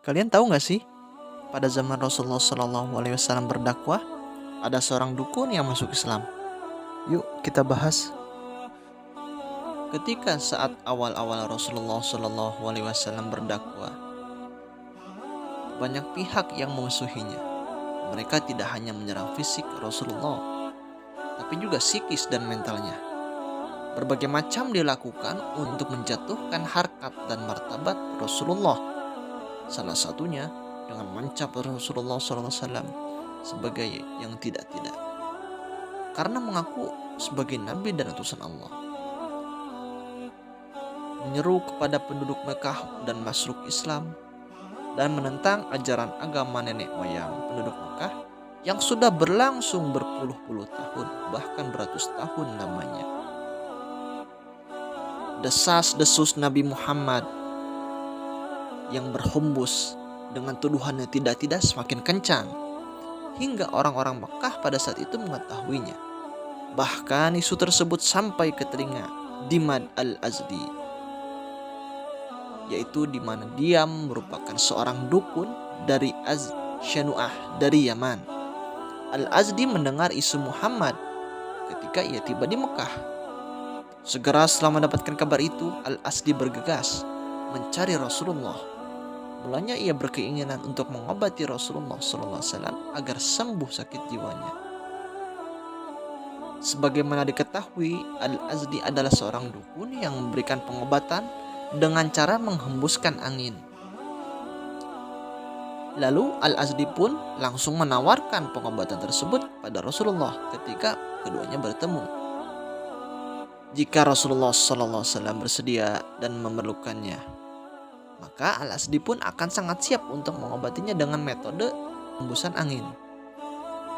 Kalian tahu nggak sih, pada zaman Rasulullah SAW berdakwah, ada seorang dukun yang masuk Islam. Yuk kita bahas. Ketika saat awal-awal Rasulullah SAW berdakwah, banyak pihak yang memusuhinya. Mereka tidak hanya menyerang fisik Rasulullah, tapi juga psikis dan mentalnya. Berbagai macam dilakukan untuk menjatuhkan harkat dan martabat Rasulullah. Salah satunya dengan mencap Rasulullah SAW sebagai yang tidak-tidak, karena mengaku sebagai nabi dan utusan Allah. Menyeru kepada penduduk Mekah dan masuk Islam, dan menentang ajaran agama nenek moyang penduduk Mekah yang sudah berlangsung berpuluh-puluh tahun, bahkan beratus tahun lamanya. Desas-desus Nabi Muhammad yang berhembus dengan tuduhannya tidak-tidak semakin kencang, hingga orang-orang Mekah pada saat itu mengetahuinya. Bahkan isu tersebut sampai ke telinga Dimad al-Azdi, yaitu di mana dia merupakan seorang dukun dari Shanu'ah dari Yaman. Al-Azdi mendengar isu Muhammad ketika ia tiba di Mekah. Segera setelah mendapatkan kabar itu, Al-Azdi bergegas mencari Rasulullah. Mulanya ia berkeinginan untuk mengobati Rasulullah SAW agar sembuh sakit jiwanya. Sebagaimana diketahui, Al-Azdi adalah seorang dukun yang memberikan pengobatan dengan cara menghembuskan angin. Lalu Al-Azdi pun langsung menawarkan pengobatan tersebut pada Rasulullah ketika keduanya bertemu. Jika Rasulullah SAW bersedia dan memerlukannya, maka Al-Azdi pun akan sangat siap untuk mengobatinya dengan metode hembusan angin.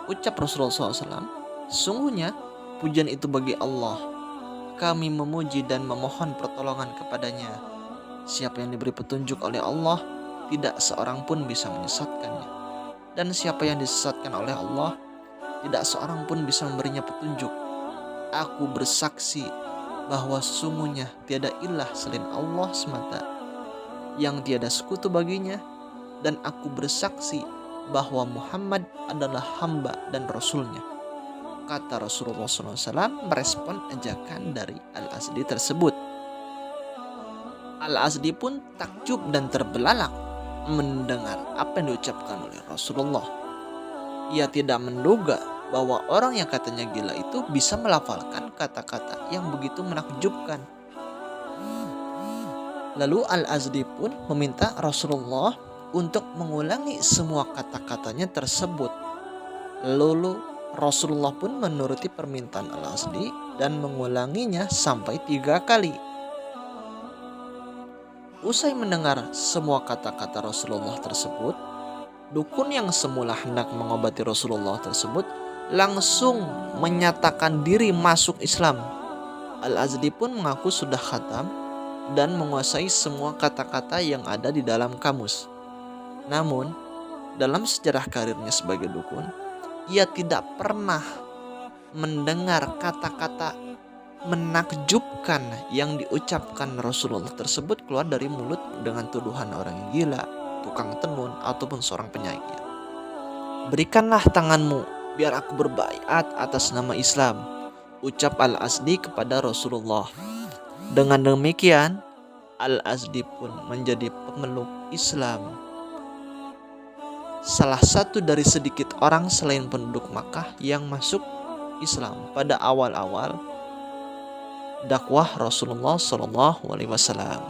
Ucap Rasulullah SAW, "Sungguhnya pujian itu bagi Allah. Kami memuji dan memohon pertolongan kepadanya. Siapa yang diberi petunjuk oleh Allah, tidak seorang pun bisa menyesatkannya. Dan siapa yang disesatkan oleh Allah, tidak seorang pun bisa memberinya petunjuk. Aku bersaksi bahwa sesungguhnya tiada ilah selain Allah semata, yang tiada sekutu baginya, dan aku bersaksi bahwa Muhammad adalah hamba dan rasulnya," kata Rasulullah SAW merespon ajakan dari Al-Azdi tersebut. Al-Azdi pun takjub dan terbelalak mendengar apa yang diucapkan oleh Rasulullah. Ia tidak menduga bahwa orang yang katanya gila itu bisa melafalkan kata-kata yang begitu menakjubkan. Lalu Al-Azdi pun meminta Rasulullah untuk mengulangi semua kata-katanya tersebut. Lalu Rasulullah pun menuruti permintaan Al-Azdi dan mengulanginya sampai 3 kali. Usai mendengar semua kata-kata Rasulullah tersebut, dukun yang semula hendak mengobati Rasulullah tersebut langsung menyatakan diri masuk Islam. Al-Azdi pun mengaku sudah khatam dan menguasai semua kata-kata yang ada di dalam kamus. Namun, dalam sejarah karirnya sebagai dukun, ia tidak pernah mendengar kata-kata menakjubkan yang diucapkan Rasulullah tersebut keluar dari mulut dengan tuduhan orang yang gila, tukang tenun, ataupun seorang penyair. "Berikanlah tanganmu biar aku berbaiat atas nama Islam," ucap Al-Azdi kepada Rasulullah. Dengan demikian, Al-Azdi pun menjadi pemeluk Islam. Salah satu dari sedikit orang selain penduduk Makkah yang masuk Islam pada awal-awal dakwah Rasulullah SAW.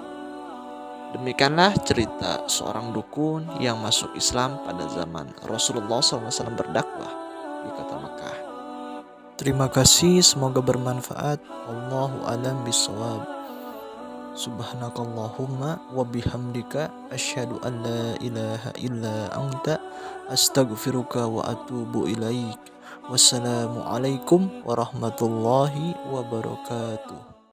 Demikianlah cerita seorang dukun yang masuk Islam pada zaman Rasulullah SAW berdakwah di kota Makkah. Terima kasih, semoga bermanfaat. Wallahu a'lam bishawab. Subhanakallahumma wa bihamdika asyhadu an la ilaha illa anta astaghfiruka wa atubu ilaik. Wassalamualaikum warahmatullahi wabarakatuh.